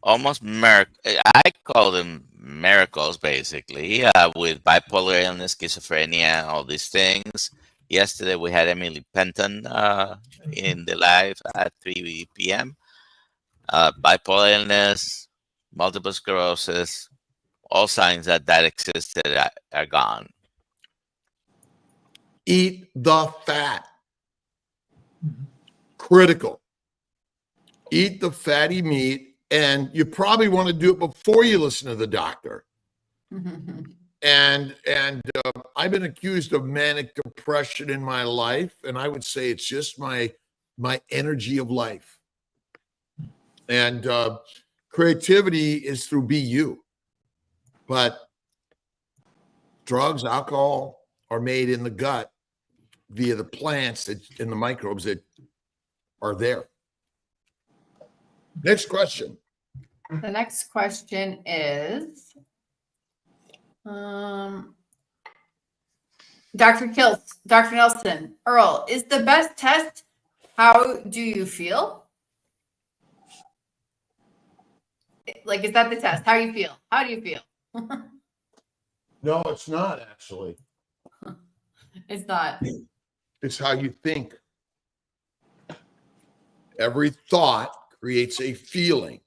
almost I call them miracles, basically, with bipolar illness, schizophrenia, all these things. Yesterday, we had Emily Penton in the live at 3 p.m. Bipolar illness, multiple sclerosis, all signs that existed are gone. Eat the fat. Critical. Eat the fatty meat, and you probably want to do it before you listen to the doctor. And I've been accused of manic depression in my life, and I would say it's just my energy of life. And creativity is through BU, but drugs, alcohol are made in the gut via the plants and the microbes that are there. Next question. The next question is, Dr. Kiltz, Dr. Nelson, Earl, is the best test, how do you feel? Like, is that the test? How you feel? How do you feel? No, it's not actually. It's not. It's how you think. Every thought creates a feeling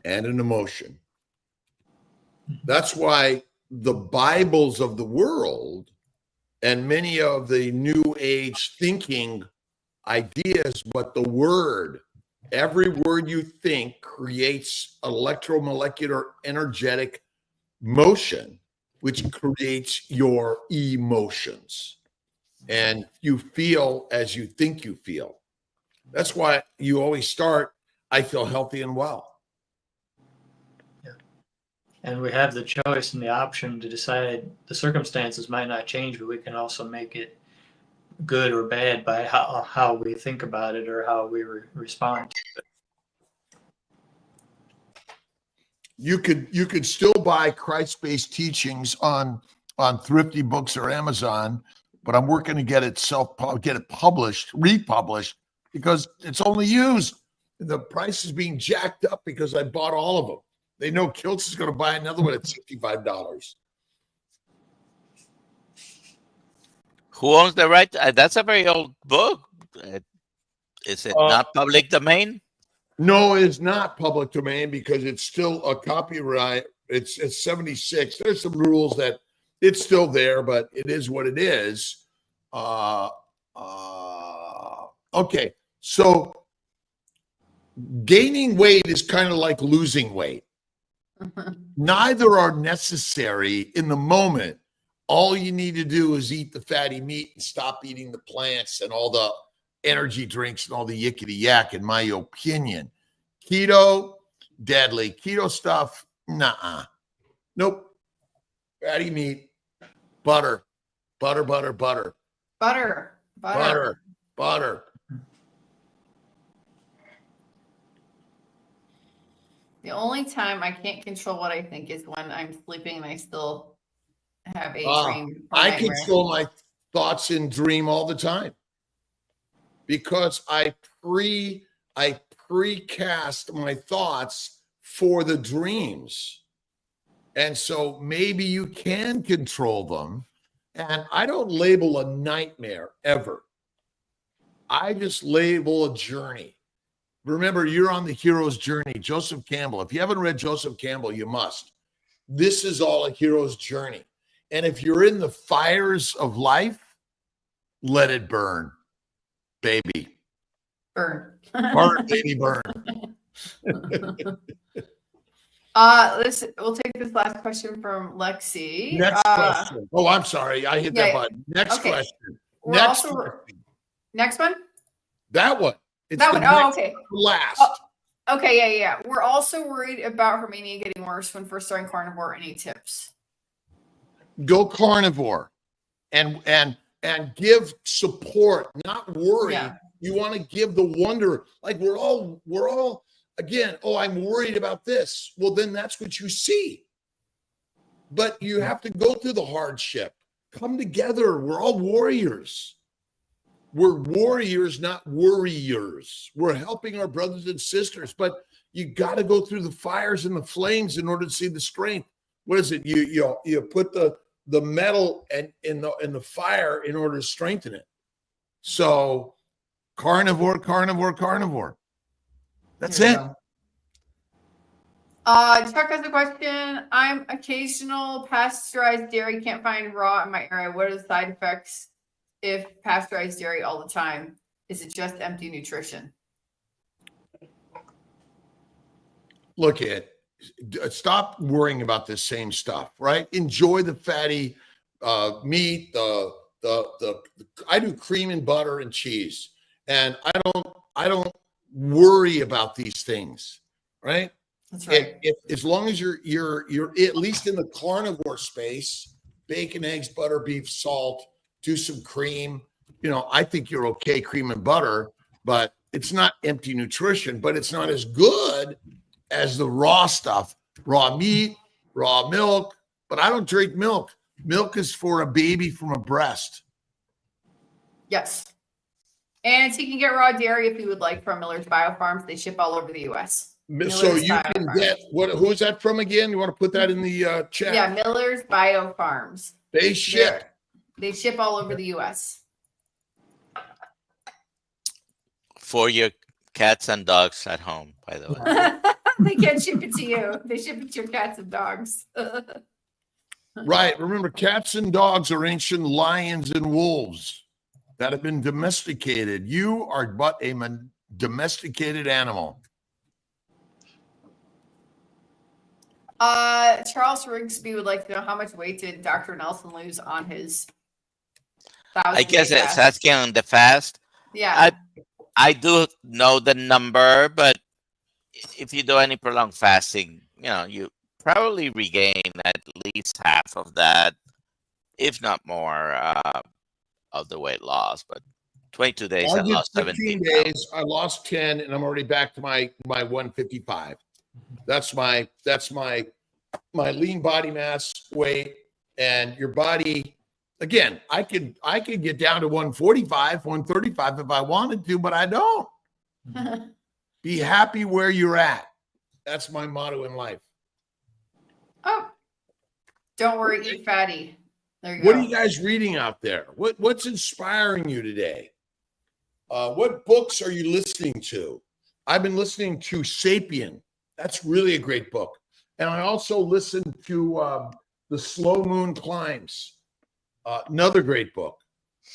and an emotion. That's why the Bibles of the world and many of the new age thinking ideas, but the word, every word you think creates electromolecular energetic motion, which creates your emotions. And you feel as you think you feel. That's why you always start, I feel healthy and well. Yeah. And we have the choice and the option to decide. The circumstances might not change, but we can also make it good or bad by how we think about it or how we respond to it. You could still buy Christ-based teachings on Thrifty Books or Amazon, but I'm working to get it published, republished, because it's only used. The price is being jacked up because I bought all of them. They know Kiltz is going to buy another one at $65. Who owns the right? That's a very old book. Is it not public domain? No, it's not public domain because it's still a copyright. It's 76. There's some rules that it's still there, but it is what it is. Okay, so gaining weight is kind of like losing weight. Neither are necessary in the moment. All you need to do is eat the fatty meat and stop eating the plants and all the energy drinks and all the yickety yak, in my opinion. Keto, deadly. Keto stuff, nah. Nope. Fatty meat, butter. Butter. The only time I can't control what I think is when I'm sleeping and I still have a dream. I control thoughts in dream all the time because I precast my thoughts for the dreams. And so maybe you can control them. And I don't label a nightmare ever. I just label a journey. Remember, you're on the hero's journey. Joseph Campbell. If you haven't read Joseph Campbell, you must. This is all a hero's journey. And if you're in the fires of life, let it burn, baby. Burn. Burn, baby, burn. We'll take this last question from Lexi. Next question. Oh, I'm sorry. I hit that button. Next question. Next one? That one. It's that one. Oh, okay. Last. Oh, okay, yeah. We're also worried about Romania getting worse when first starting carnivore. Any tips? Go carnivore and give support, not worry. Yeah. You want to give the wonder. Like we're all again, oh, I'm worried about this. Well, then that's what you see. But you have to go through the hardship. Come together. We're all warriors. We're warriors, not worriers. We're helping our brothers and sisters, but you got to go through the fires and the flames in order to see the strength. What is it? You put the metal in the fire in order to strengthen it. So carnivore. That's it. Chuck has a question. I'm occasional pasteurized dairy. Can't find raw in my area. What are the side effects if pasteurized dairy all the time? Is it just empty nutrition? Look stop worrying about this same stuff, right? Enjoy the fatty meat. I do cream and butter and cheese, and I don't worry about these things, right? That's right. If as long as you're at least in the carnivore space, bacon, eggs, butter, beef, salt, do some cream. I think you're okay, cream and butter, but it's not empty nutrition, but it's not as good as the raw stuff, raw meat, raw milk. But I don't drink milk. Milk is for a baby from a breast. Yes. And he can get raw dairy if he would like from Miller's Biofarms. They ship all over the U.S. So you can get who is that from again? You want to put that in the chat? Yeah, Miller's Biofarms. They ship. They ship all over the U.S. For your cats and dogs at home, by the way. They can't ship it to you. They ship it to your cats and dogs. Right. Remember, cats and dogs are ancient lions and wolves that have been domesticated. You are but a domesticated animal. Charles Rigsby would like to know how much weight did Dr. Nelson lose on his 1,000-day I guess it's fast? asking on the fast. Yeah. I do know the number, but if you do any prolonged fasting, you probably regain at least half of that, if not more, of the weight loss. But 22 days, I lost 17 days. I lost 10, and I'm already back to my 155. That's my lean body mass weight, and your body. Again, I could get down to 145, 135 if I wanted to, but I don't. Be happy where you're at. That's my motto in life. Oh, don't worry, eat fatty. There you go. What are you guys reading out there? What's inspiring you today? What books are you listening to? I've been listening to Sapien. That's really a great book. And I also listened to The Slow Moon Climbs. Another great book.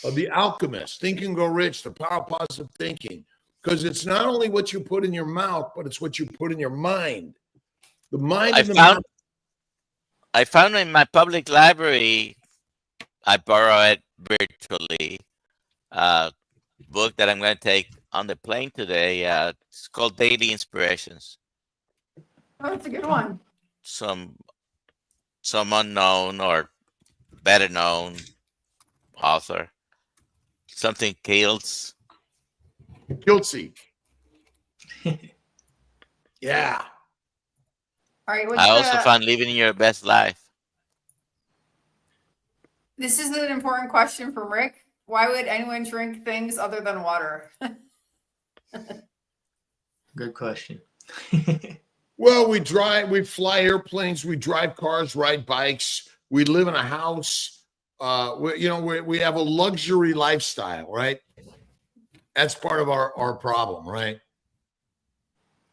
The Alchemist, Think and Grow Rich, The Power of Positive Thinking. Because it's not only what you put in your mouth, but it's what you put in your mind. The mind and the mouth. I found in my public library, I borrow it virtually, book that I'm going to take on the plane today. It's called Daily Inspirations. Oh, that's a good one. Some unknown or better known author. Something Kiltz. Kiltz. Yeah. All right. I also found Living Your Best Life. This is an important question from Rick. Why would anyone drink things other than water? Good question. Well, we fly airplanes, we drive cars, ride bikes, we live in a house. We have a luxury lifestyle, right? That's part of our problem, right?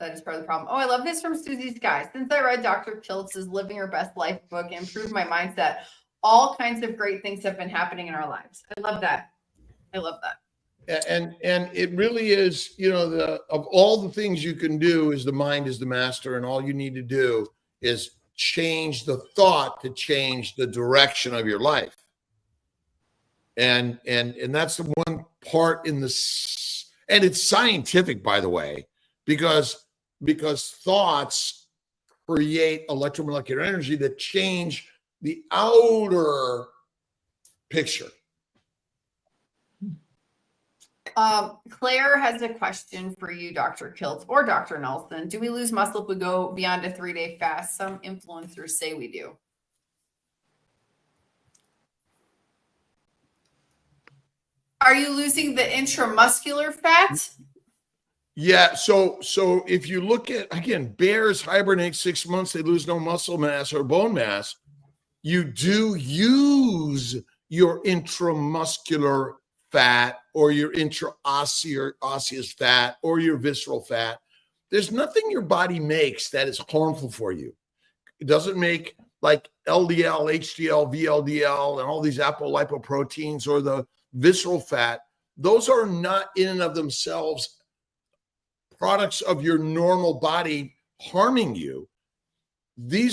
That is part of the problem. Oh, I love this from Susie Sky. Since I read Dr. Kiltz's Living Your Best Life book and improved my mindset, all kinds of great things have been happening in our lives. I love that. I love that. And it really is, of all the things you can do, is the mind is the master, and all you need to do is change the thought to change the direction of your life. And that's the one part in this, and it's scientific, by the way, because thoughts create electromolecular energy that change the outer picture. Claire has a question for you, Dr. Kiltz or Dr. Nelson. Do we lose muscle if we go beyond a 3-day fast? Some influencers say we do. Are you losing the intramuscular fat? Yeah. So if you look at, again, bears hibernate 6 months, they lose no muscle mass or bone mass. You do use your intramuscular fat or your intraosseous fat or your visceral fat. There's nothing your body makes that is harmful for you. It doesn't make like LDL, HDL, VLDL, and all these apolipoproteins or the visceral fat. Those are not in and of themselves products of your normal body harming you. The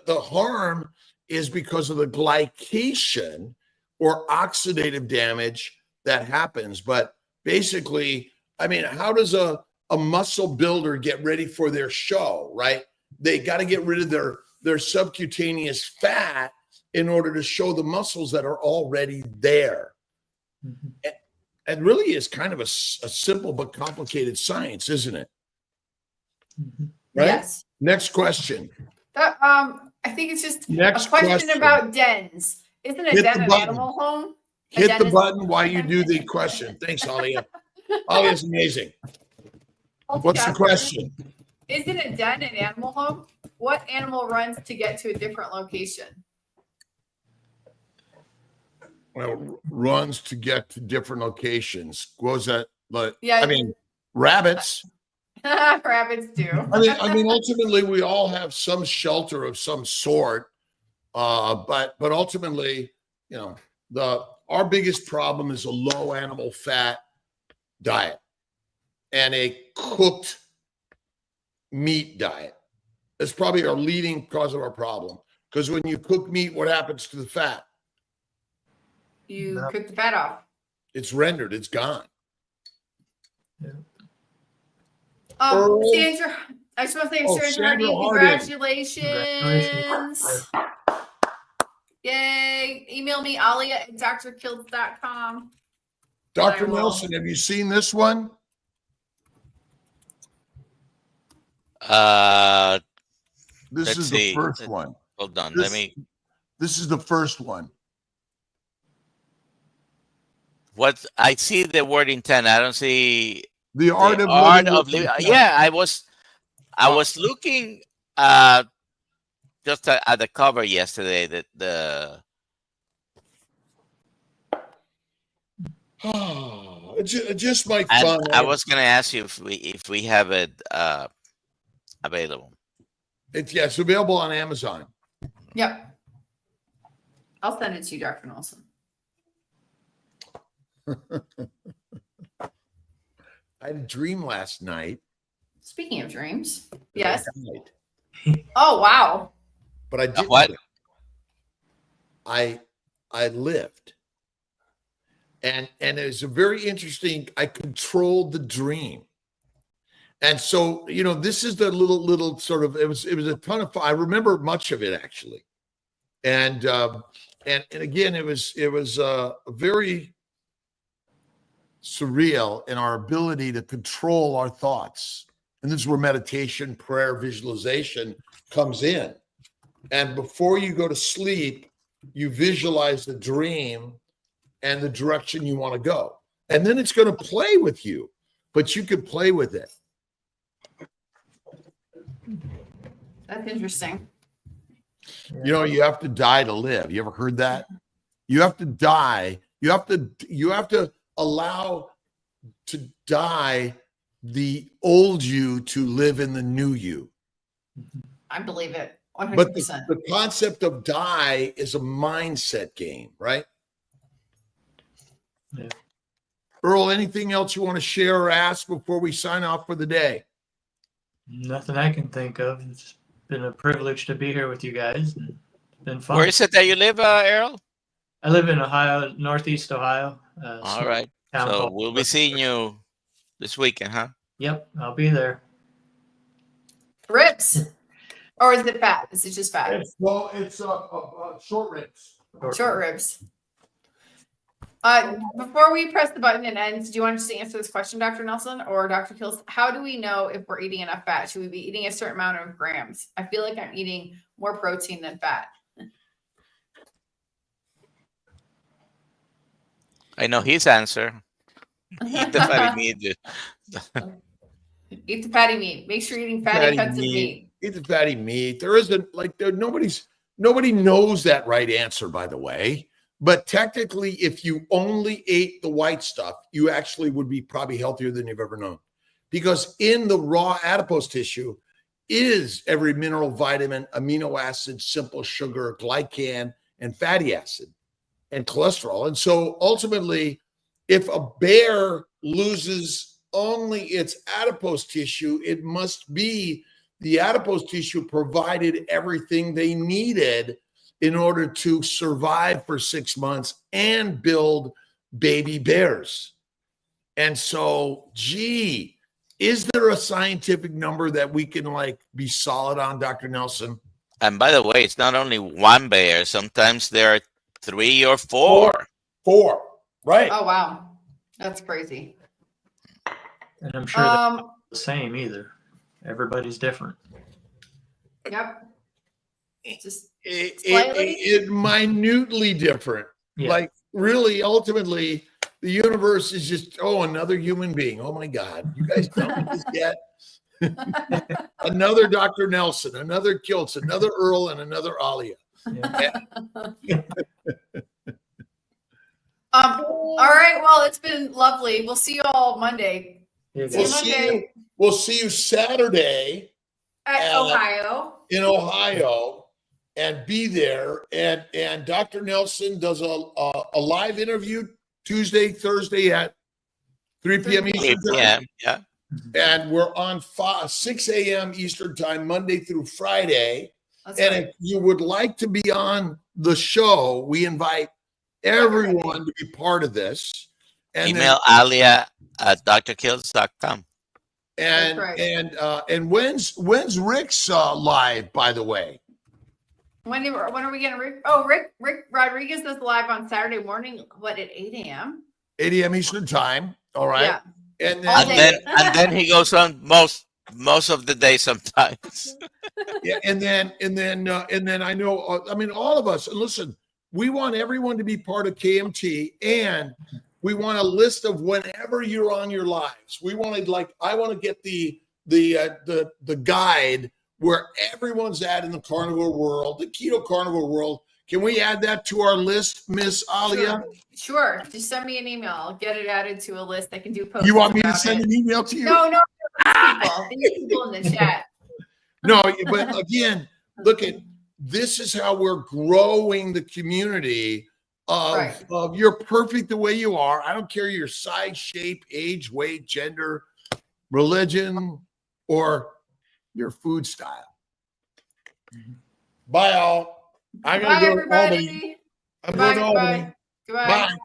harm is because of the glycation or oxidative damage that happens. But basically, I mean, how does a muscle builder get ready for their show, right? They got to get rid of their subcutaneous fat in order to show the muscles that are already there. Mm-hmm. It really is kind of a simple but complicated science, isn't it? Mm-hmm. Right? Yes. Next question. I think it's just a question about dens. Isn't a den an animal home? Hit the button while you do the question. Thanks, Alia. Alia's amazing. What's the question? Isn't a den an animal home? What animal runs to get to a different location? Well, runs to get to different locations. What was that? But yeah, I mean, rabbits. Rabbits do. I mean, ultimately, we all have some shelter of some sort. But ultimately, our biggest problem is a low animal fat diet and a cooked meat diet. That's probably our leading cause of our problem. Because when you cook meat, what happens to the fat? You cook the fat off. It's rendered. It's gone. Yeah. Sandra, I just want to say, Sandra, congratulations. Yay. Email me, alia@drkiltz.com. Dr. Nelson, have you seen this one? This is the first one. Hold on. This is the first one. What I see the word intent. I don't see the art of living. Yeah, I was looking just at the cover yesterday. That it's just my fun. I was going to ask you if we have it available. It's available on Amazon. Yep. I'll send it to you, Dr. Nelson. I had a dream last night. Speaking of dreams, yes. Night. Oh wow! But I didn't. What? I lived, and it was a very interesting. I controlled the dream, and so this is the little sort of. It was a ton of fun. I remember much of it actually, and again it was very surreal in our ability to control our thoughts. And this is where meditation, prayer, visualization comes in. And before you go to sleep, you visualize the dream and the direction you want to go. And then it's going to play with you, but you can play with it. That's interesting. You know, you have to die to live. You ever heard that? You have to die. You have to allow to die the old you to live in the new you. I believe it 100%. But the concept of die is a mindset game, right? Yeah. Earl, anything else you want to share or ask before we sign off for the day? Nothing I can think of. It's been a privilege to be here with you guys. And it's been fun. Where is it that you live, Earl? I live in Ohio, Northeast Ohio. All right. town So called- we'll be seeing you this weekend, huh? Yep, I'll be there. Ribs. Or is it fat? Is it just fat? It's short ribs. Short ribs. Before we press the button and end, do you want us to answer this question, Dr. Nelson or Dr. Kiltz? How do we know if we're eating enough fat? Should we be eating a certain amount of grams? I feel like I'm eating more protein than fat. I know his answer. Eat the fatty meat. Eat the fatty meat. Make sure you're eating fatty cuts of meat. Eat the fatty meat. There isn't nobody knows that right answer, by the way. But technically, if you only ate the white stuff, you actually would be probably healthier than you've ever known. Because in the raw adipose tissue is every mineral, vitamin, amino acid, simple sugar, glycan, and fatty acid, and cholesterol. And so ultimately, if a bear loses only its adipose tissue, it must be the adipose tissue provided everything they needed in order to survive for 6 months and build baby bears. And so, gee, is there a scientific number that we can be solid on, Dr. Nelson? And by the way, it's not only one bear. Sometimes there are 3 or 4. Four, right? Oh, wow. That's crazy. And I'm sure they're not the same either. Everybody's different. Yep. Just slightly. It minutely different. Yeah. Like really, ultimately, the universe is just, another human being. Oh my God. You guys don't this yet. Another Dr. Nelson, another Kiltz, another Earl, and another Alia. Yeah. All right. Well, it's been lovely. We'll see you all Monday. Yeah, See you guys. Monday We'll see you Saturday at Ohio. in Ohio, and be there. And Dr. Nelson does a live interview Tuesday, Thursday at 3 p.m. 3 Eastern time. p.m. Yeah. And we're on 6 a.m. Eastern time, Monday through Friday. That's And right. if you would like to be on the show, we invite everyone to be part of this. And Email Alia at drkiltz.com. then, That's right. and when's Rick's live, by the way? When are we getting Rick? Oh, Rick Rodriguez is live on Saturday morning. What, at 8 a.m.? 8 a.m. Eastern time. All right. Yeah. And All then, day. And then he goes on most of the day sometimes. yeah, and then I know, all of us, listen, we want everyone to be part of KMT, and we want a list of whenever you're on your lives. We wanted, I want to get the guide where everyone's at in the carnivore world, the keto carnivore world. Can we add that to our list, Miss Alia? Sure. Just send me an email. I'll get it added to a list. I can do posts. You want me to about send it. an email to you? No, these people in the chat. No, but again, look at this is how we're growing the community of you're perfect the way you are. I don't care your size, shape, age, weight, gender, religion, or your food style. Bye, all. I'm Bye, going to go to Albany. everybody. I'm Goodbye, going to Albany. goodbye. Goodbye. Bye.